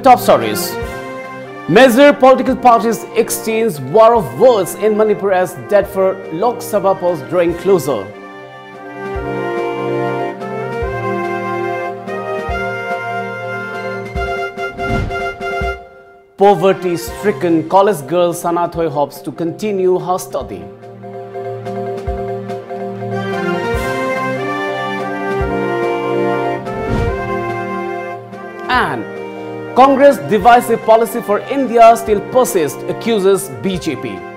top stories. Major political parties exchange war of words in Manipur as dead for Lok Sabha post drawing closer. Poverty-stricken college girl Sanathoi hopes to continue her study. And Congress divisive policy for India still persists, accuses BJP.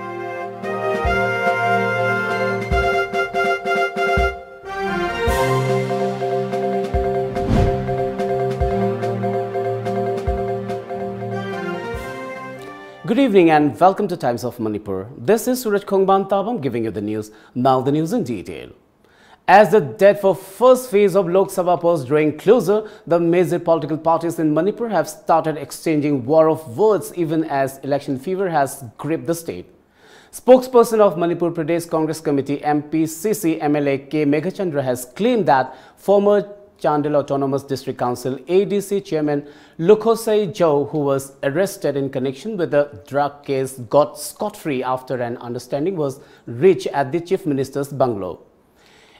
Good evening and welcome to Times of Manipur. This is SURAJ giving you the news. Now the news in detail. As the date for first phase of Lok Sabha polls drawing closer, the major political parties in Manipur have started exchanging war of words even as election fever has gripped the state. Spokesperson of Manipur Pradesh Congress Committee MPCC MLA K. Meghachandra has claimed that former Chandel Autonomous District Council ADC Chairman Lukhosai Jau, who was arrested in connection with the drug case, got scot-free after an understanding was reached at the Chief Minister's bungalow.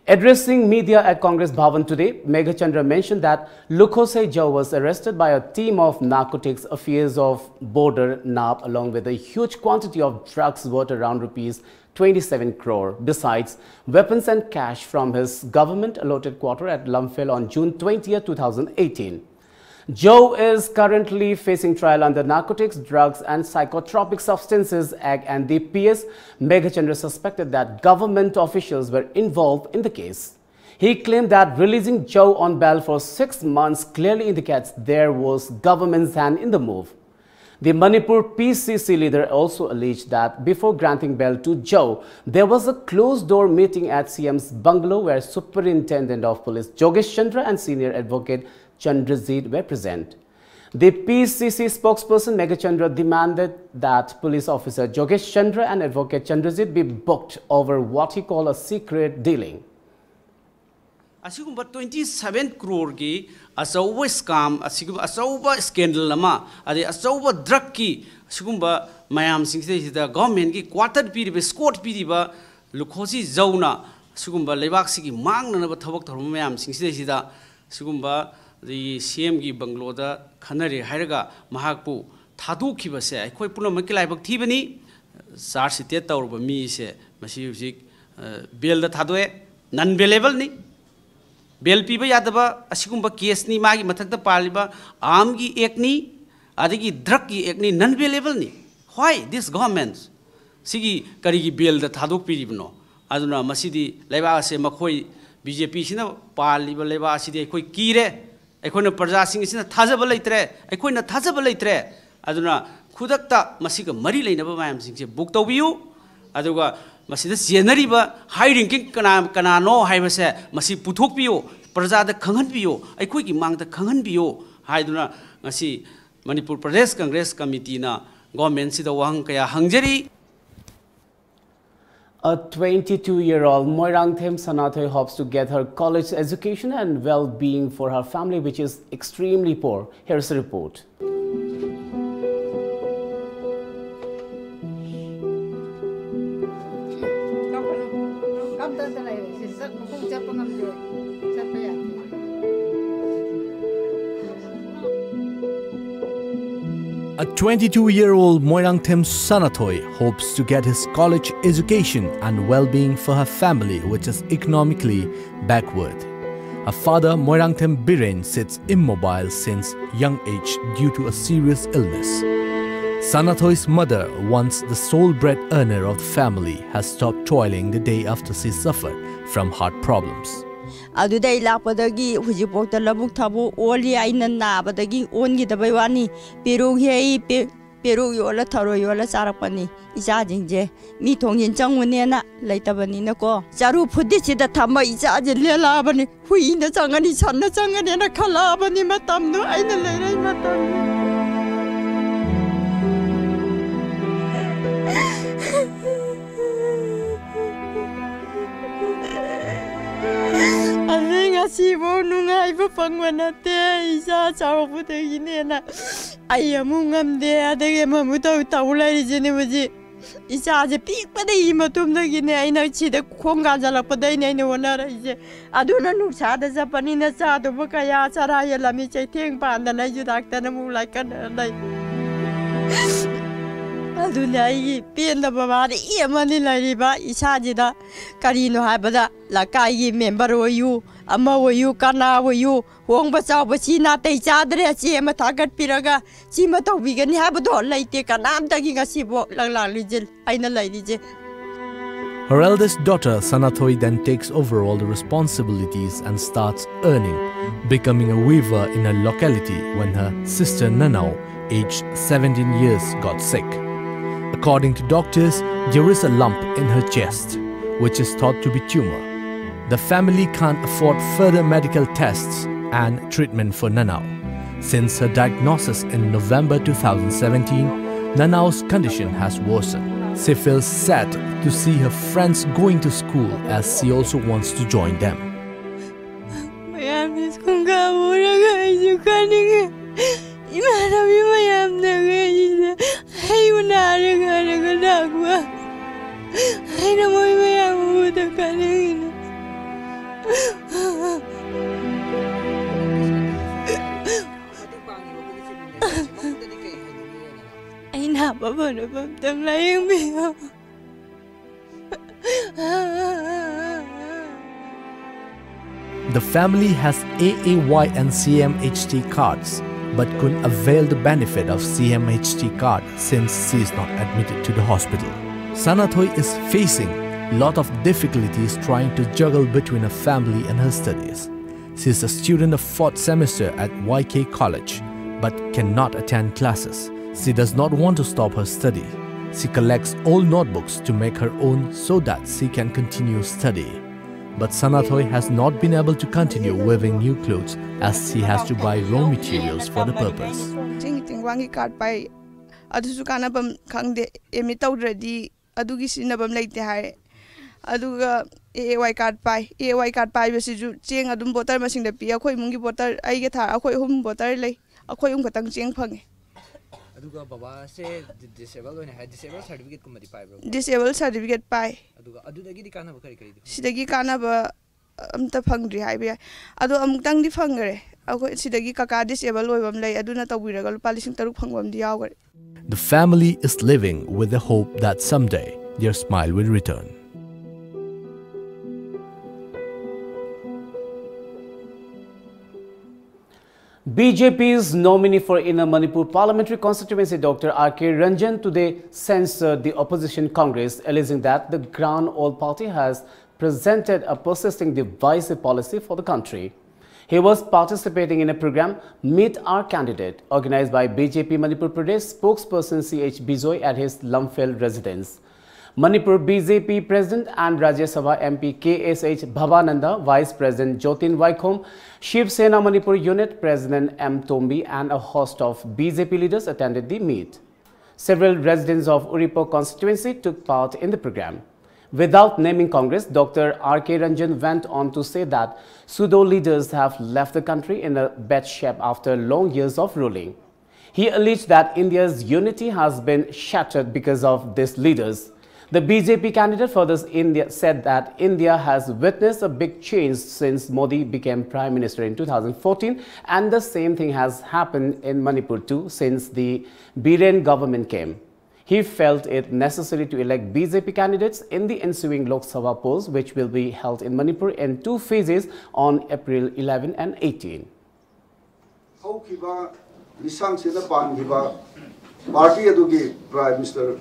Addressing media at Congress Bhavan today, Meghachandra mentioned that Lukhosai Jau was arrested by a team of narcotics affairs of border NAP along with a huge quantity of drugs worth around rupees 27 crore, besides weapons and cash from his government allotted quarter at Lumphel on June 20, 2018. Joe is currently facing trial under Narcotics, Drugs and Psychotropic Substances Act and the PS. Meghachandra suspected that government officials were involved in the case. He claimed that releasing Joe on bail for 6 months clearly indicates there was government's hand in the move. The Manipur PCC leader also alleged that before granting bail to Joe, there was a closed-door meeting at CM's bungalow where Superintendent of Police Jogesh Chandra and Senior Advocate Chandrajit were present. The PCC spokesperson Meghachandra demanded that police officer Jogesh Chandra and Advocate Chandrajit be booked over what he called a secret dealing. Asigumba 27 crore ki asawa scam asigumba asawa scandal lama ade asawa drug ki asigumba mayam singse the government ki quarter piriba squat piriba Lukhosi Zauna asigumba lebak sigi mangna na thabak tharma mayam singse sida asigumba the CM gi Bangaloda Khanari Hiraga Mahakpu Thadu Kibase, I quite Puno Makilabak Tibani, Sarsite Taurba me se, Masiusik, Bill the Tadwe, none believable ni. Bill Piba Yadaba, Asikumba Kiesni Magi Matata Paliba, Amgi Ekni, Adigi Drucky Ekni, none believable ni. Why this government? Sigi Karigi Bill the Taduk Piribno, Aduna Masidi, Leva se Makoi, BJP Sina, Paliba Leva Sidi, Koi Kire. Equina Prazasing is in a Tazabalatre, Equina Tazabalatre, Aduna Kudakta, Masika Marile never ma'am sings a book to you, Aduga Masida Sienariba, hiding King Canano, Hivase, Masi Putopio, Praza the Kanganpio, a quick among the Kanganpio, Hyduna, Masi Manipur Pradesh Congress Committee, government Sida Wankaya Hungary. A 22-year-old Moirangthem Sanathoi hopes to get her college education and well-being for her family, which is extremely poor. Here's a report. A 22-year-old Moirangthem Sanathoi hopes to get his college education and well-being for her family, which is economically backward. Her father, Moirangthem Biren, sits immobile since young age due to a serious illness. Sanathoi's mother, once the sole bread earner of the family, has stopped toiling the day after she suffered from heart problems. Adudai lapadagi hujipokta labuk thabu oli aina nabadagi ongi dabaiwani peru hei peru yola tharo yola charakpani isa jingje mi thongin changune na laitabani na ko charu phudi chida thama isa je lela bani hui na changani channa changani na khala bani matam no aina leirai matam Sibo nungai pa pangwanate isa chawo putegi nena ai amungam de adage mamu tau lai jene waji isa je pik pada I matum da gine ai na chi da khonga jala pada ne ne wona ra je aduna nu sa da japani na sa do bakaya sara ya lami chai theng pan da na ju doctor na mu lai kan dai aduna I pen da baba de I amani lai ba isa je da kari no ha bada la kai gi member o yu ama o yu kana o yu hong ba chaw ba chi na tai cha dre chi ma thagat piraga chi ma to bi gani ha ba do lai te kanam ta gi ngasi bo lang lijil aina lai lije. Her eldest daughter, Sanathoi, then takes over all the responsibilities and starts earning, becoming a weaver in her locality when her sister Nanau, aged 17 years, got sick. According to doctors, there is a lump in her chest, which is thought to be tumor. The family can't afford further medical tests and treatment for Nanau. Since her diagnosis in November 2017, Nanau's condition has worsened. She feels sad to see her friends going to school as she also wants to join them. The family has AAY and CMHT cards, but couldn't avail the benefit of CMHT card since she is not admitted to the hospital. Sanathoi is facing a lot of difficulties trying to juggle between her family and her studies. She is a student of 4th semester at YK College, but cannot attend classes. She does not want to stop her study. She collects old notebooks to make her own so that she can continue study. But Sanathoi has not been able to continue weaving new clothes as she has to buy raw materials for the purpose. Aduga AAY card pai AAY card pai besi ju cheng adum botar masing da pi akhoi mungi botar ai ge tha akhoi hum botar lei akhoi khatang cheng phange aduga baba se disable ne ha disable certificate ko mari pai bro disable certificate pai aduga adudagi di kana ba kari kari sidagi kana ba amta phangri hai be adu amtang di phangare akhoi sidagi kaka disable oi bam lei aduna tawbiraga lupa 3,000 phangwam di yaw gare. The family is living with the hope that someday their smile will return. BJP's nominee for Inner Manipur Parliamentary Constituency, Dr. R.K. Ranjan, today censured the opposition Congress, alleging that the Grand Old Party has presented a persisting divisive policy for the country. He was participating in a program, Meet Our Candidate, organized by BJP Manipur Pradesh spokesperson C.H. Bijoy at his Lumfield residence. Manipur BJP President and Rajya Sabha MP K.S.H. Bhavananda, Vice President Jyotin Vaikom, Shiv Sena Manipur Unit President M. Tombi and a host of BJP leaders attended the meet. Several residents of Uripo constituency took part in the program. Without naming Congress, Dr. R.K. Ranjan went on to say that pseudo leaders have left the country in a bad shape after long years of ruling. He alleged that India's unity has been shattered because of these leaders. The BJP candidate further said that India has witnessed a big change since Modi became Prime Minister in 2014, and the same thing has happened in Manipur too since the Biren government came. He felt it necessary to elect BJP candidates in the ensuing Lok Sabha polls, which will be held in Manipur in 2 phases on April 11 and 18. Party Prime Minister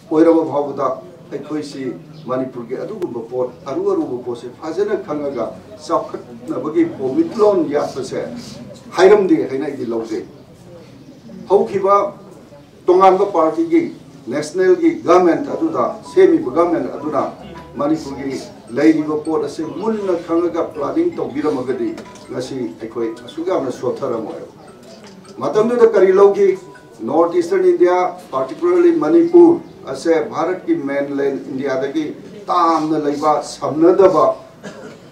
Oirava Bhavada, Ekoisi, Manipur, Adugu Port, Aru Pose, Fazena Kangaga, Sakat Nabagi, Mitlon Yapase, Hiram de Hena di Lose. Haukiba, Tonganga Party, National Government Aduda, Semi Government Aduda, Manipur, Lady Report, a Mulna Kangaga planning to Biramagadi, Nasi Ekoi, Sugam Sotara Moyo. Matamdu the Karilogi, Northeastern India, particularly Manipur, as a Bharat ki mainland India, the Tam the Laiba, Samnadaba,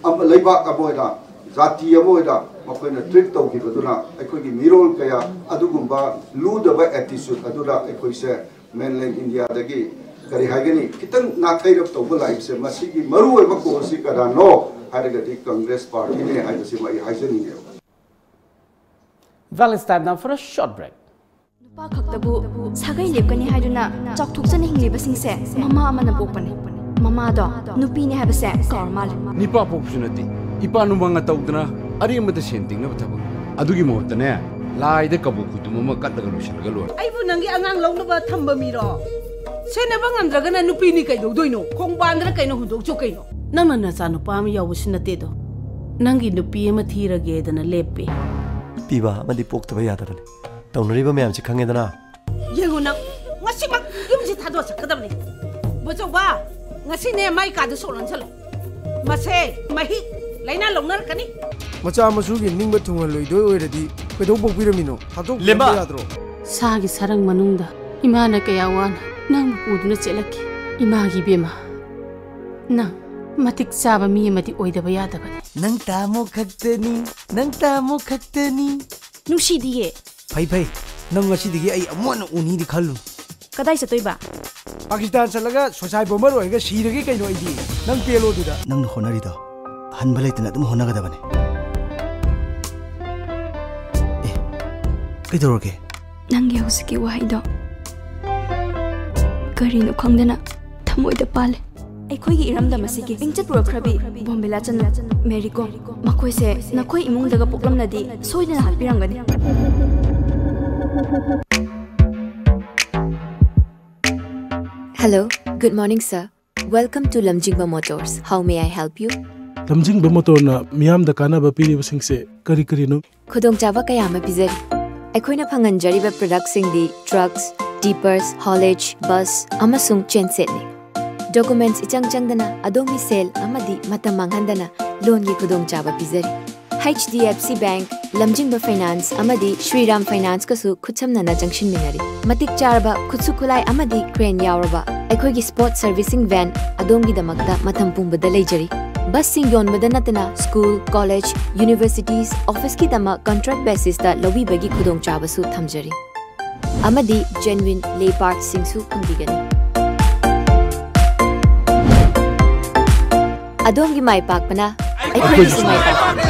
Laiba Amoida, Zati Amoida, मकोइना treat तौखिबदुना अखोइगी मिरोल कया अदुगुम्बा लूदबा attitude अदुरा अखोइसे mainland India दगी करी हागनी खितंग नाथैरब तौबा लाइबसे मसिगी मरु ओइबा कोसी कदानो हारगदी कांग्रेस पार्टी ने हाइबसे मई हाइजनिने. Well, it's time now for a short break. Nupa khaktabu sagai lepkani haiduna chakthokchana hinglibasingse mama amana pokpani. Mama do nupi ne habase karmal. Nipa poksunati ipa numanga tawdana ari amada senting na bathabu. Adugi mohotane lai de kabu kutuma katlaga lusharga lor. Aibu nangi angang longba thamba miro. Senaba ngamdragana nupi ni kaido doino. Khongbandra kaino hundok chu kaino. Nangna nacha nupa am yawusinate do. Nangi nupi ama thirage dana leppe. Piba madi poktaba yadabane. Taunariba mayamchi khangedana. Yenguna ngasimak yumji thado sakadamni. Bojoba ngasine mai ka du solon chalo. Mase mahi laina longnar kani. Macha masugi ningba thunga loidoi oiradi kedo pokpiramino. Thado Lema yadro. Sagi sarang manungda imana kayawan nang puduna chelaki. Imagi bema. Nang matik saba mi mati oidaba yadabane. Nang tamo khaktani. Nusidiye. Phai nang ngasi digi ai amona uni di khallu. Kadai satoiba. Pakistan salaga sosai bomber oiga sirage kaino idi. Nang pelo duda. Nang honari do. Hanba leitna dum honagadabane. Kidoroge. Nangi husiki wahaido. Karino khangdana thamoida pale. ꯑꯩꯈꯣꯏꯒꯤ ꯏꯔꯝꯗꯝ ꯑꯁꯤꯒꯤ ꯏꯪꯆꯠ ꯄꯨꯔꯛꯈ꯭ꯔꯕꯤ ꯕꯣꯝꯕꯤꯂꯥ Chanu Mary ꯀꯣꯝ ꯃꯈꯣꯏꯁꯦ ꯅꯈꯣꯏ ꯏꯃꯨꯡꯗꯒ ꯄꯣꯛꯂꯝꯅꯗꯤ ꯁꯣꯏꯗꯅ ꯍꯥꯠꯄꯤꯔꯝꯒꯅꯤ. Hello, good morning sir. Welcome to Lamjingba Motors. How may I help you? Lamjingba Motorna miyamda kanaba piribasingse kari karino khudongchaba kaya ama pizari. ꯑꯩꯈꯣꯏꯅ ꯐꯪꯍꯟꯖꯔꯤꯕ ꯄ꯭ꯔꯗꯛꯁꯤꯡꯗꯤ trucks, ꯗꯤꯄꯔꯁ, ꯍꯣꯂꯦꯖ, bus ꯑꯃꯁꯨꯡ ꯆꯦꯟꯁꯦꯠꯅꯤ. ꯗꯣꯀꯨꯃꯦꯟꯠꯁ ꯏꯆꯪ ꯆꯪꯗꯅ ꯑꯗꯣꯝꯒꯤ ꯁꯦꯜ ꯑꯃꯗꯤ ꯃꯇꯝ ꯃꯥꯡꯍꯟꯗꯅ ꯂꯣꯟꯒꯤ ꯈꯨꯗꯣꯡꯆꯥꯕ ꯄꯤꯖꯔꯤ. HDFC Bank, ꯂꯝꯖꯤꯡꯕ ꯐꯥꯏꯅꯥꯟꯁ ꯑꯃꯗꯤ ಶ್ರೀರಾಮ್ ꯐꯥꯏꯅꯥꯟꯁꯀꯁꯨ ꯈꯨꯠꯁꯝꯅꯅ ꯆꯪꯁꯤꯟꯃꯤꯟꯅꯔꯤ. ꯃꯇꯤꯛ ꯆꯥꯔꯕ ꯈꯨꯠꯁꯨ ꯈꯨꯠꯂꯥꯏ ꯑꯃꯗꯤ ꯀ꯭ꯔꯦꯟ ꯌꯥꯎꯔꯕ ꯑꯩꯈꯣꯏꯒꯤ ꯁ꯭ꯄꯣꯠ ꯁꯔꯚꯤꯁꯤꯡ ꯚꯦꯟ ꯑꯗꯣꯝꯒꯤꯗꯃꯛꯇ ꯃꯇꯝ ꯄꯨꯡꯕꯗ ꯂꯩꯖꯔꯤ. ꯕꯁꯁꯤꯡ ꯌꯣꯟꯕꯗ ꯅꯠꯇꯅ ꯁ꯭ꯀꯨꯜ, ꯀꯣꯂꯦꯖ, ꯌꯨꯅꯤꯚꯔꯁꯤꯇꯤꯁ, ꯑꯣꯐꯤꯁꯀꯤꯗꯃꯛ ꯀꯟꯇ꯭ꯔꯦꯛ ꯕꯦꯁꯤꯁꯇ ꯂꯧꯕꯤꯕꯒꯤ ꯈꯨꯗꯣꯡꯆꯥꯕꯁꯨ ꯊꯝꯖꯔꯤ. ꯑꯃꯗꯤ ꯖꯦꯟꯋꯤꯟ ꯂꯦ ꯄꯥꯔꯠꯁꯤꯡꯁꯨ ꯐꯪꯕꯤꯒꯅꯤ. ꯑꯗꯣꯝꯒꯤ ꯃꯥꯏ ꯄꯥꯛꯄꯅ ꯑꯩꯈꯣꯏꯒꯤꯁꯨ ꯃꯥꯏ ꯄꯥꯛꯄꯅꯤ.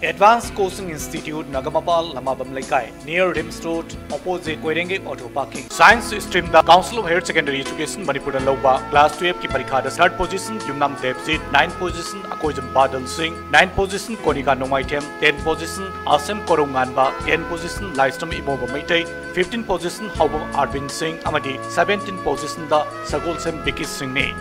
Advanced Coaching Institute, Nagamapal, Lamabam Laikai, near Rims Road, opposite Koirenge Auto Parking. Science stream, the Council of Higher Secondary Education, Manipur and Loba, Class 12 की परीक्षा 3rd position, Yumnam Devjit, 9th position, Akoijam Badal Singh, 9th position, Konika Nomaitem, 10th position, Asem Koronganba, 10th position, Lystam Imoba Maitei, 15th position, Haubam Arvind Singh, Amadi, 17th position, the Sagol Sem Biki Singh Ne.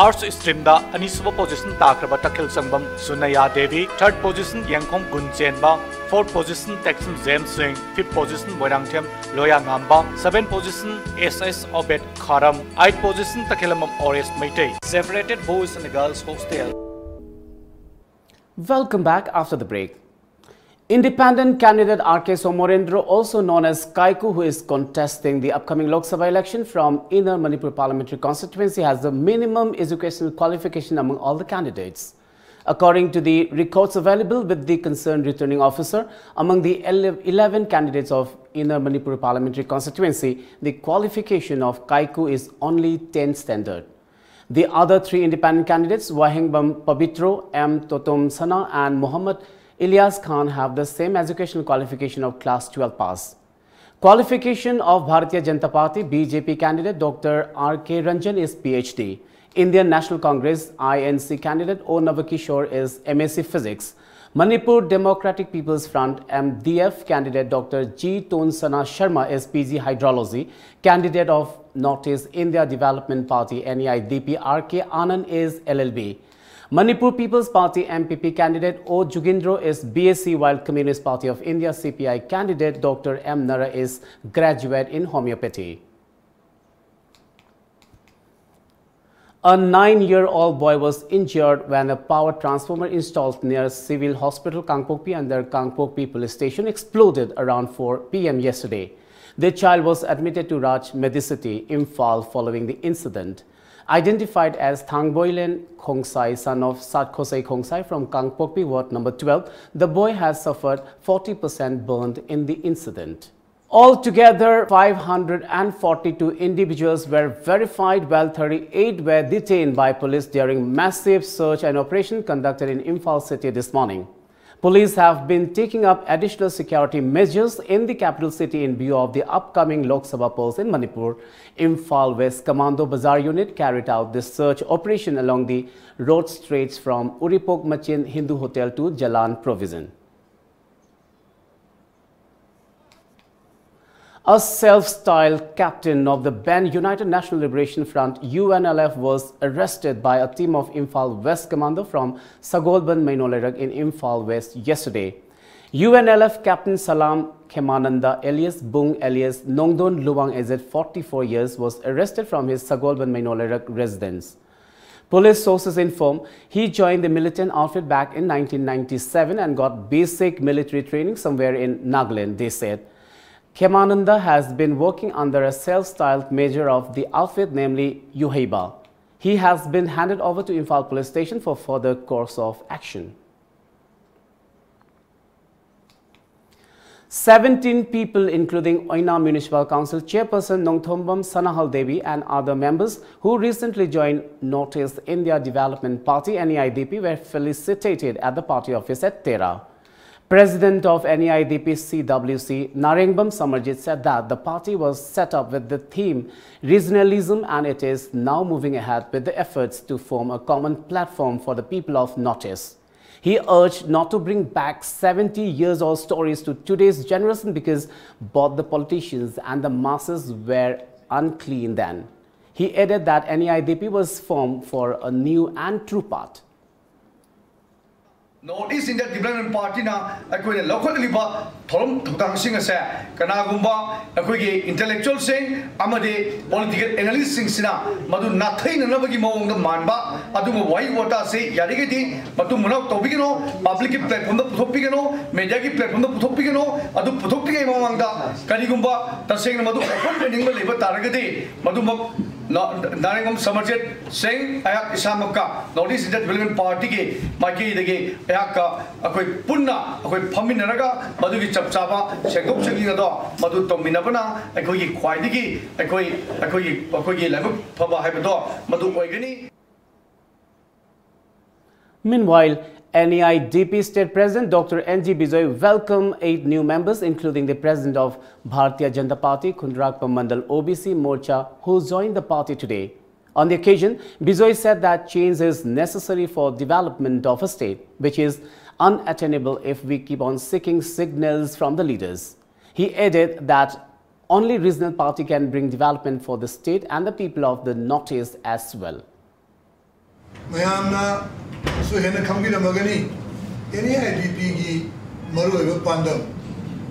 Arts stream da Aniswa position Takraba Takil Sangbam Sunaya Devi, 3rd position Yangkong Gunchenba, 4th position Texum Zem Singh, 5th position Moirangthem Loya Ngamba, 7th position SS Obed Kharam, 8th position Takilamam Ores Maitei. Separated boys and girls hostel. Welcome back after the break. Independent candidate R.K. Somorendra, also known as Kaiku, who is contesting the upcoming Lok Sabha election from Inner Manipur Parliamentary Constituency, has the minimum educational qualification among all the candidates. According to the records available with the concerned returning officer, among the 11 candidates of Inner Manipur Parliamentary Constituency, the qualification of Kaiku is only 10th standard. The other 3 independent candidates, Wahengbam Pabitro, M. Totom Sana and Muhammad Ilyas Khan, have the same educational qualification of class 12 pass. Qualification of Bharatiya Janata Party BJP candidate Dr. R.K. Ranjan is PhD. Indian National Congress INC candidate O. Navakishore is MSc Physics. Manipur Democratic People's Front MDF candidate Dr. G. Tonsana Sharma is PG Hydrology. Candidate of Northeast India Development Party NEIDP R.K. Anand is LLB. Manipur People's Party MPP candidate O. Jugindro is BSc, while Communist Party of India CPI candidate Dr. M. Nara is graduate in homeopathy. A 9-year-old boy was injured when a power transformer installed near Civil Hospital Kangpokpi under Kangpokpi police station exploded around 4 p.m. yesterday. The child was admitted to Raj Medicity, Imphal, following the incident. Identified as Thangboylen Khongsai, son of Satkosei Khongsai from Kangpokpi Ward number 12, the boy has suffered 40% burned in the incident. Altogether, 542 individuals were verified, while 38 were detained by police during massive search and operation conducted in Imphal city this morning. Police have been taking up additional security measures in the capital city in view of the upcoming Lok Sabha polls in Manipur. Imphal West Commando Bazaar Unit carried out this search operation along the road stretch from Uripok Machin Hindu Hotel to Jalan Provision. A self-styled captain of the banned United National Liberation Front UNLF was arrested by a team of Imphal West Commando from Sagolban Mainolerag in Imphal West yesterday. UNLF Captain Salam Kemananda alias Bung alias Nongdon Luwang, aged 44 years, was arrested from his Sagolban Mainolerag residence. Police sources inform he joined the militant outfit back in 1997 and got basic military training somewhere in Nagaland, they said. Kemananda has been working under a self-styled major of the outfit, namely Yuheiba. He has been handed over to Imphal police station for further course of action. 17 people, including Oina Municipal Council Chairperson Nongthombam Sanahal Devi and other members who recently joined Northeast India Development Party (NEIDP), were felicitated at the party office at Tera. President of NEIDP CWC Narengbam Samarjit said that the party was set up with the theme regionalism and it is now moving ahead with the efforts to form a common platform for the people of Northeast. He urged not to bring back 70-year-old stories to today's generation because both the politicians and the masses were unclean then. He added that NEIDP was formed for a new and true path. Northeast India Development Party na akoi local liba thorom thotang sing ase kana gumba akoi intellectual sing amade political analyst sing sina madu nathai na nabagi mawong da manba adu mo wai wota se yarige di matu munok tobigino public platform da puthopigino media ki platform da puthopigino adu puthopige mawang da kani gumba taseng madu open training ba leba taragadi madu Naringam Samarjit Singh ayak isamaka Northeast India Development Party ke maki dege ayak akoi punna akoi phaminaraga madu ki chapchaba sengdok sengina do madu tominabana akoi ki khwaidigi akoi ki labu phaba haibado madu oigani. Meanwhile, NEIDP State President Dr. N.G. Bijoy welcomed 8 new members, including the President of Bharatiya Janata Party, Khundrakpa Mandal OBC Morcha, who joined the party today. On the occasion, Bijoy said that change is necessary for development of a state, which is unattainable if we keep on seeking signals from the leaders. He added that only regional party can bring development for the state and the people of the Northeast as well. So hena khambi na magani NEIDP gi maru eba pandam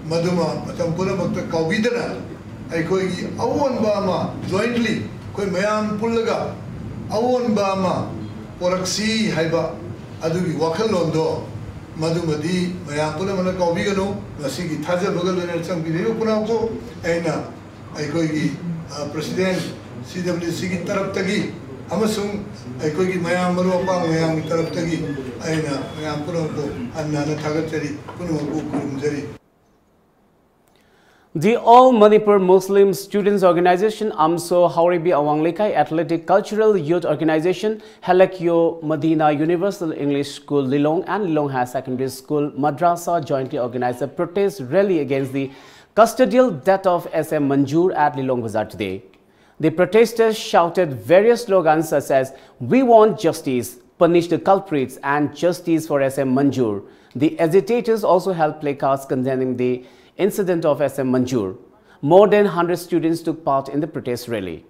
maduma matam pura makta kawidana aikoi gi awon ba ma jointly koi mayam pullaga awon ba ma poraksi haiba adu gi wakhal londo madumadi mayam pura mana kawigano nasi gi thaja bagal ne chang bi re puna ko aina aikoi gi president CWC gi taraf tagi amasung aikoi gi mayam maru apang mayam taraf tagi aina mayam pura ko anna na thagachari punu ko kurumjari. The All Manipur Muslim Students Organization, AMSO Hauribi Awanglekai Athletic Cultural Youth Organization, Halakyo Medina Universal English School Lilong and Lilong High Secondary School Madrasa jointly organized a protest rally against the custodial death of SM Manjur at Lilong Bazaar today. The protesters shouted various slogans such as "We want justice," "Punish the culprits," and "Justice for SM Manjur." The agitators also held placards condemning the incident of SM Manjur. More than 100 students took part in the protest rally.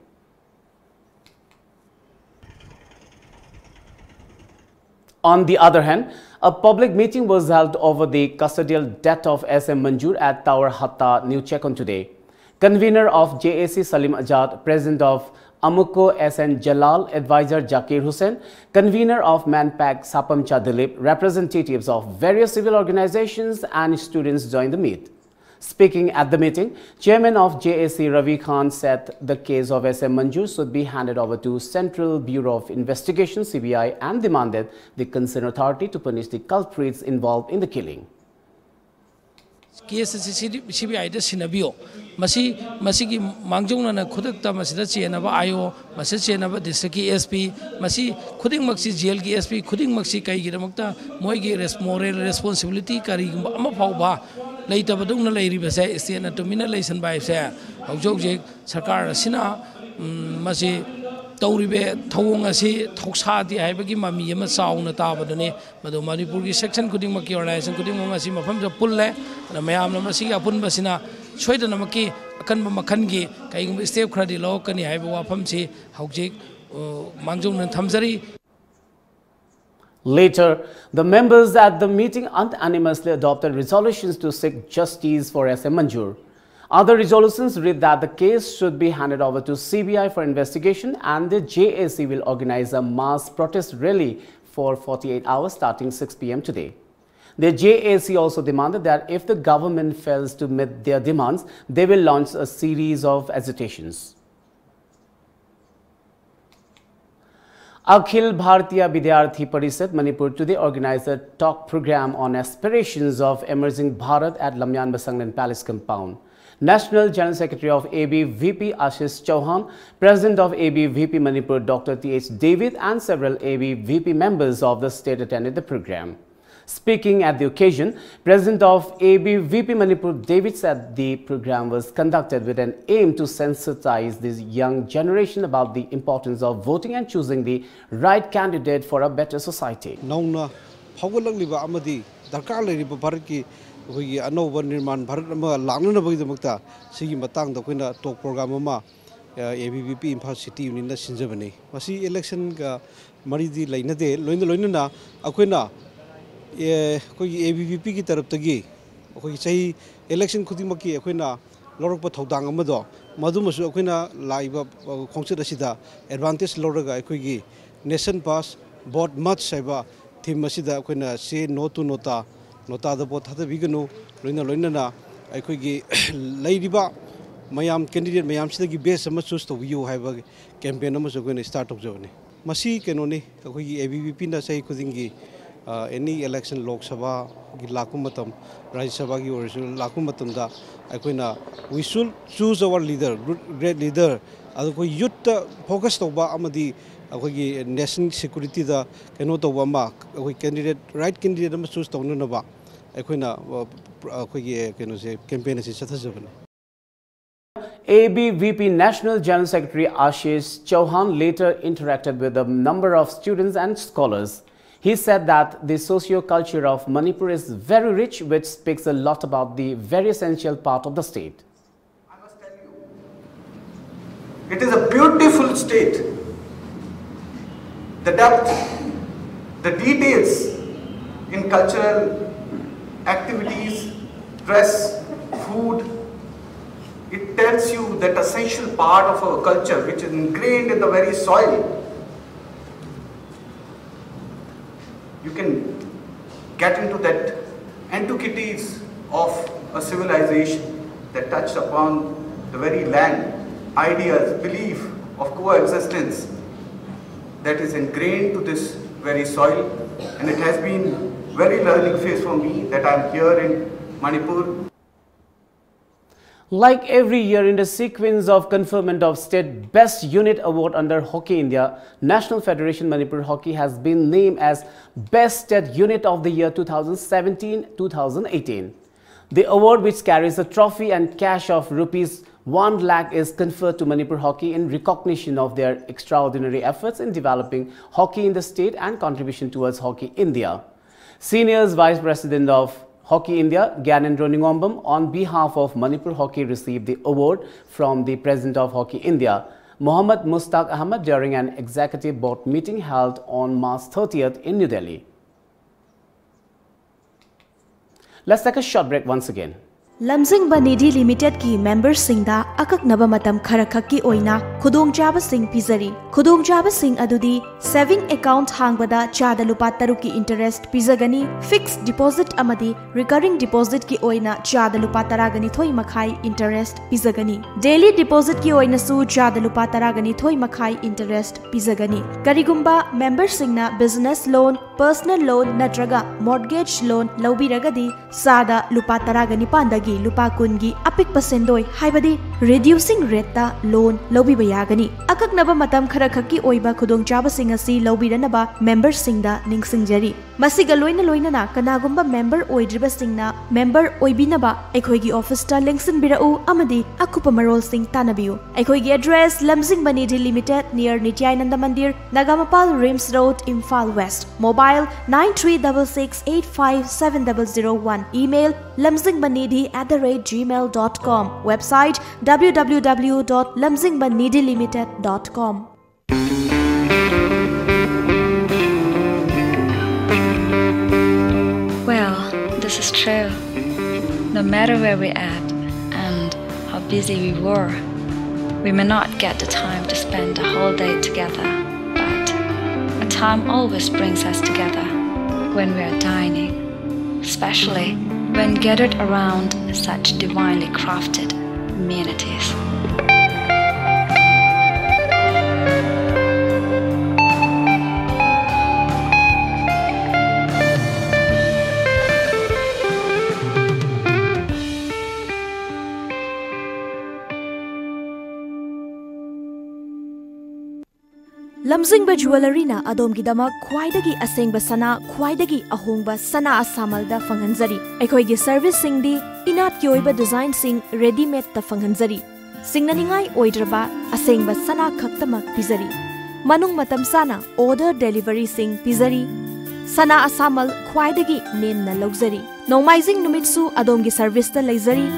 On the other hand, a public meeting was held over the custodial death of SM Manjur at Tower Hatta, New Chekon today. Convener of JAC Salim Ajad, President of Amuko SN Jalal, Advisor Jakir Hussain, Convener of Manpack Sapamcha Dilip, representatives of various civil organizations and students joined the meet. Speaking at the meeting, Chairman of JAC Ravi Khan said the case of SM Manjur should be handed over to Central Bureau of Investigation (CBI) and demanded the concerned authority to punish the culprits involved in the killing. Case CBI da sinabio masigi mangjong na khudak ta masida chenaba ayo masa chenaba district SP masi khuding maksi jail ki SP khuding maksi kai gi damakta moi gi moral responsibility kari ama phauba leita badung na leiri base state na tumina leison bai se haujok je sarkar asina masi tawribe thawong asi thoksa di haibagi mami ama sauna tabadane madu manipur gi section khuding makki organization khuding masi mafam ja pulle na mayam na masi ga pun basina choidana makki akan makhan gi kai step khradi lo kani haiba wafam si haujik mangjong na thamjari. Later, the members at the meeting unanimously adopted resolutions to seek justice for SM Manjur. Other resolutions read that the case should be handed over to CBI for investigation and the JAC will organize a mass protest rally for 48 hours starting 6 p.m. today. The JAC also demanded that if the government fails to meet their demands, they will launch a series of agitations. Akhil Bharatiya Vidyarthi Parishad Manipur today organized a talk program on aspirations of emerging Bharat at lamjingbatomtv Palace compound. National General Secretary of ABVP Ashish Chauhan, President of ABVP Manipur Dr. T.H. David and several ABVP members of the state attended the program. Speaking at the occasion, President of ABVP Manipur David said the program was conducted with an aim to sensitize this young generation about the importance of voting and choosing the right candidate for a better society. We anova nirman Bharat Langna Bidamukta, Sigi Matang, the Quina talk program, ABVP Impulse City in the Sinjavani. Masi election Maridi Laina de Loina Aquina ABVP Taraptagi, say election Kutimaki, Aquina, Loropa Todang Amado, Madumasu Aquina, Live Consider Sida, Advantage Loraga Equigi, Nation Pass, bought much Saiba, Tim Masida Aquina, say no to nota. Nota the bot had a vigano, Luna, I could get Ladyba, Mayam candidate, Mayam Sigi base, much to you have a campaign numbers are going to start of journey. Masi can only ABVP na say Kuzingi, any election Lok Sabha, Lakumatam, Raj Sabagi or Lakumatam, Aquina. We should choose our leader, great leader, Alco Yutta focused over Amadi. National security the cannot Obama, candidate, right candidate, Mr. Stonova, campaign is ABVP National General Secretary Ashish Chauhan later interacted with a number of students and scholars. He said that the socio-culture of Manipur is very rich, which speaks a lot about the very essential part of the state. I must tell you, it is a beautiful state. The depth, the details in cultural activities, dress, food, it tells you that essential part of our culture which is ingrained in the very soil. You can get into that antiquities of a civilization that touched upon the very land, ideas, belief of coexistence that is ingrained to this very soil, and it has been very learning phase for me that I am here in Manipur. Like every year in the sequence of conferment of State Best Unit Award under Hockey India, National Federation Manipur Hockey has been named as Best State Unit of the Year 2017-2018. The award, which carries a trophy and cash of Rs 1 lakh, is conferred to Manipur Hockey in recognition of their extraordinary efforts in developing hockey in the state and contribution towards Hockey India. Seniors Vice President of Hockey India, Gyanendra Ningombam, on behalf of Manipur Hockey, received the award from the President of Hockey India, Mohammad Mustaq Ahmed, during an executive board meeting held on March 30th in New Delhi. Let's take a short break once again. lamjingbatomtv Limited ki members singda akaknaba matam khara khakki oina ꯈꯨꯗꯣꯡꯆꯥꯕꯁꯤꯡ ꯄꯤꯖꯔꯤ ꯈꯨꯗꯣꯡꯆꯥꯕꯁꯤꯡ ꯑꯗꯨꯗꯤ saving account ꯍꯥꯡꯕꯗ ꯆꯥꯗ ꯂꯨꯄꯥ 6 ꯀꯤ interest ꯄꯤꯖꯒꯅꯤ fix deposit ꯑꯃꯗꯤ ꯔꯤꯀꯔꯤꯡ deposit ꯀꯤ ꯑꯣꯏꯅ ꯆꯥꯗ ꯂꯨꯄा 12 मखाई इंटरेस्ट पिजगनी डेली डिपॉजिट की ओइनसु चाद लुपा 12 मखाई इंटरेस्ट पिजगनी करिगुंबा मेंबर सिंगना बिजनेस लोन पर्सनल लोन नत्रगा मॉर्गेज लोन लौबिरगदी सादा लुपा 12 पांदगी लुपा 10 गी अपिक पसेंदोय हाइबदी रिड्यूसिंग रेट ता लोन लौबिबा यागनी अककनबा मतम खरा खक्की ओइबा खुदोंचाबा सिंग असि लौबिरनबा मेंबर सिंगदा निंगसिंगजरी मसिगा लोइना लोइना कनागुंबा मेंबर ओइद्रिबा सिंगना मेंबर ओइबिनबा एखोइगी ऑफिसटा लेंगसिनबिरउ अमदी अकुपा मरोल सिंग तानबियु एखोइगी address Lamjingbanidi limited near Nityanand Mandir Ngampal RIMS road Imphal west mobile 9366857001 email lamjingbanidi@gmail.com website www.lamjingbanidilimited.com. Well, this is true. No matter where we're at and how busy we were, we may not get the time to spend a whole day together, but a time always brings us together when we are dining, especially when gathered around such divinely crafted amenities. Lamjingba jewellery ना अदोमगिदमक ख्वाइदगी असेंगबा सना ख्वाइदगी अहोंगबा सना असामलदा फंगनजरी एखोइगी service सिंगदी इनात की ओइबा design सिंग readymade ता फंगनजरी सिंगननिंगाई ओइद्रबा असेंगबा सना खक्तमक पिजरी मनुंग मतम साना order delivery सिंग पिजरी सना असामल ख्वाइदगी नेमना लौजरी नोमाइजिंग नुमित्सु अदोमगी service ता लेजरी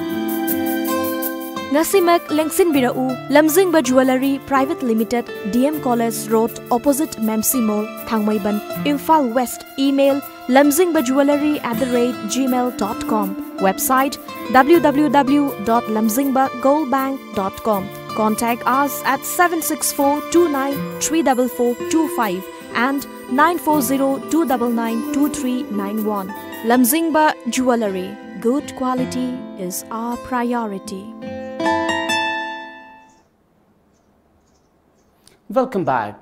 Ngasimak Lengsin Birau, Lamjingba Jewelry Private Limited, DM College Road, opposite Memsi Mall, Thangmaiban, Imphal West. Email lamjingbaJewelry@gmail.com. Website www.lamjingbagoldbank.com. Contact us at 764293445 and 940-299-2391. Lamjingba Jewelry. Good quality is our priority. Welcome back.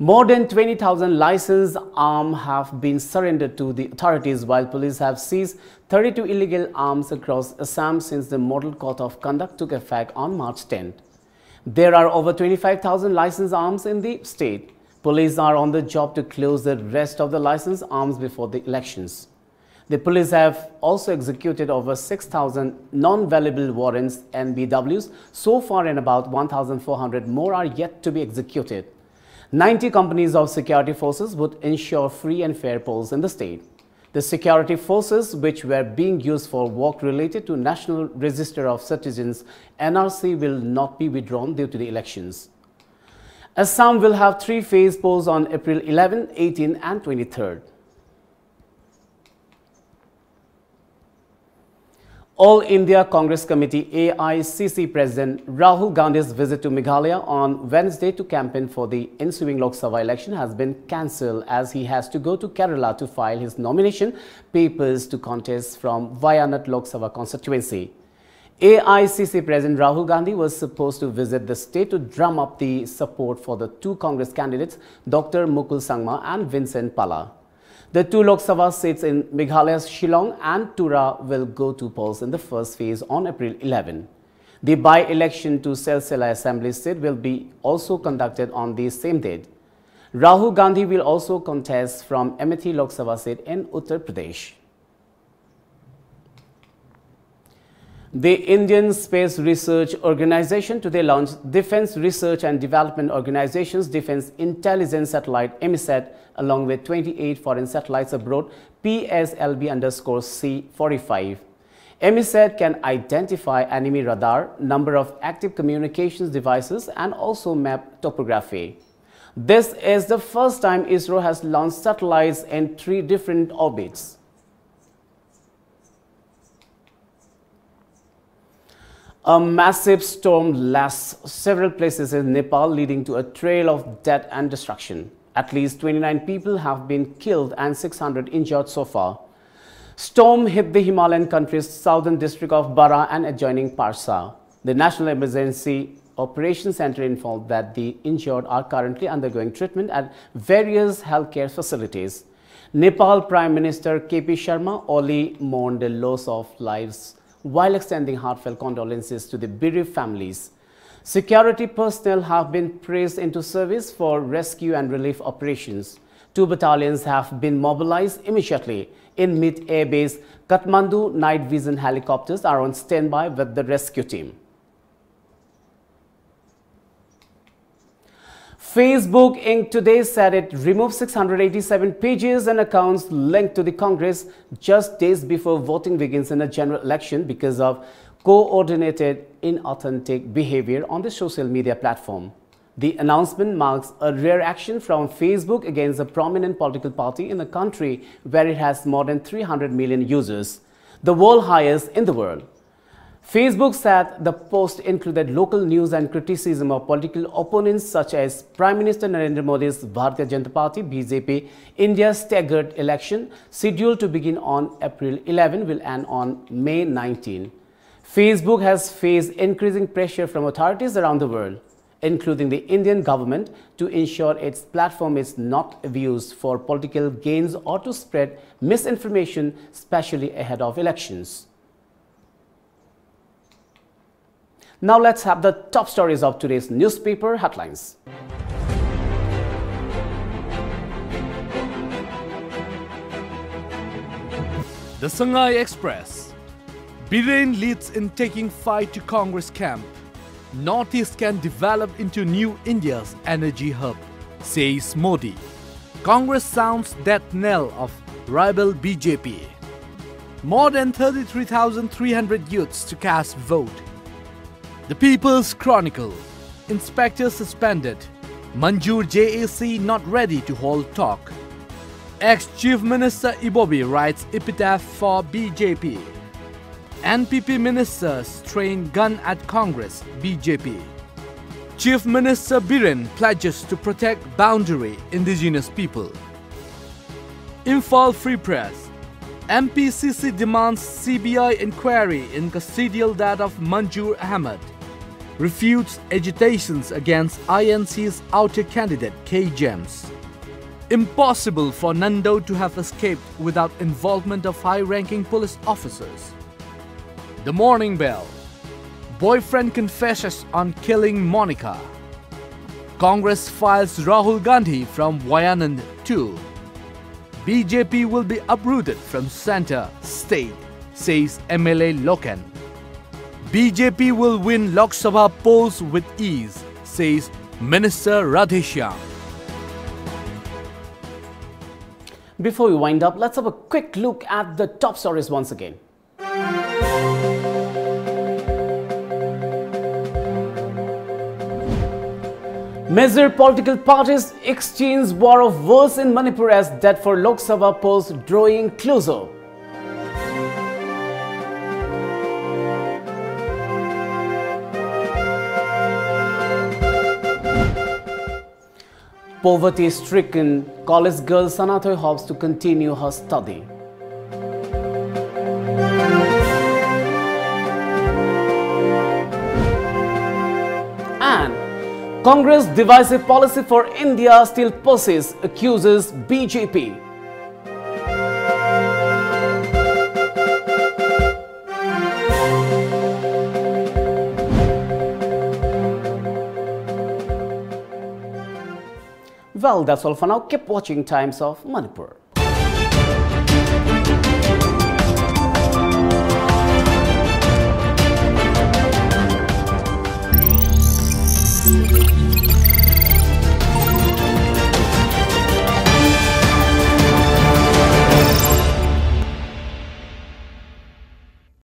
More than 20,000 licensed arms have been surrendered to the authorities while police have seized 32 illegal arms across Assam since the Model Code of Conduct took effect on March 10th. There are over 25,000 licensed arms in the state. Police are on the job to close the rest of the licensed arms before the elections. The police have also executed over 6,000 non-valuable warrants and BWs so far, and about 1,400 more are yet to be executed. 90 companies of security forces would ensure free and fair polls in the state. The security forces, which were being used for work related to National Register of Citizens (NRC), will not be withdrawn due to the elections. Assam will have 3-phase polls on April 11, 18 and 23rd. All India Congress Committee AICC President Rahul Gandhi's visit to Meghalaya on Wednesday to campaign for the ensuing Lok Sabha election has been cancelled as he has to go to Kerala to file his nomination papers to contest from Wayanad Lok Sabha constituency. AICC President Rahul Gandhi was supposed to visit the state to drum up the support for the two Congress candidates, Dr. Mukul Sangma and Vincent Pala. The two Lok Sabha seats in Meghalaya's Shillong and Tura will go to polls in the first phase on April 11. The by-election to Silsila Assembly seat will be also conducted on the same date. Rahul Gandhi will also contest from Amethi Lok Sabha seat in Uttar Pradesh. The Indian Space Research Organization today launched Defense Research and Development Organization's Defense Intelligence Satellite EMISAT along with 28 foreign satellites abroad PSLV_C45. EMISAT can identify enemy radar, number of active communications devices and also map topography. This is the first time ISRO has launched satellites in 3 different orbits. A massive storm lashed several places in Nepal, leading to a trail of death and destruction. At least 29 people have been killed and 600 injured so far. Storm hit the Himalayan country's southern district of Bara and adjoining Parsa. The National Emergency Operations Center informed that the injured are currently undergoing treatment at various healthcare facilities. Nepal Prime Minister KP Sharma Oli mourned the loss of lives while extending heartfelt condolences to the bereaved families. Security personnel have been pressed into service for rescue and relief operations. 2 battalions have been mobilized immediately. In mid-air base, Kathmandu night vision helicopters are on standby with the rescue team. Facebook Inc. today said it removed 687 pages and accounts linked to the Congress just days before voting begins in a general election because of coordinated inauthentic behavior on the social media platform. The announcement marks a rare action from Facebook against a prominent political party in a country where it has more than 300 million users, the world highest in the world. Facebook said the post included local news and criticism of political opponents such as Prime Minister Narendra Modi's Bharatiya Janata Party (BJP). India's staggered election, scheduled to begin on April 11, will end on May 19. Facebook has faced increasing pressure from authorities around the world, including the Indian government, to ensure its platform is not abused for political gains or to spread misinformation, especially ahead of elections. Now let's have the top stories of today's newspaper headlines. The Shanghai Express. Biren leads in taking fight to Congress camp. Northeast can develop into new India's energy hub, says Modi. Congress sounds death knell of rival BJP. More than 33,300 youths to cast vote. The People's Chronicle. Inspector suspended. Manjur JAC not ready to hold talk. Ex-Chief Minister Ibobi writes epitaph for BJP. NPP ministers train gun at Congress, BJP. Chief Minister Biren pledges to protect boundary indigenous people. Imphal Free Press. MPCC demands CBI inquiry in custodial death of Manjur Ahmed. Refutes agitations against INC's outer candidate K. James. Impossible for Nando to have escaped without involvement of high-ranking police officers. The Morning Bell. Boyfriend confesses on killing Monica. Congress files Rahul Gandhi from Wayanad too. BJP will be uprooted from center state, says MLA Loken. BJP will win Lok Sabha polls with ease, says Minister Radheshyam. Before we wind up, let's have a quick look at the top stories once again. Major political parties exchange war of words in Manipur as dead for Lok Sabha polls drawing closer. Poverty-stricken college girl Sanatoy hopes to continue her study. And Congress divisive policy for India still pursues, accuses BJP. Well, that's all for now. Keep watching Times of Manipur.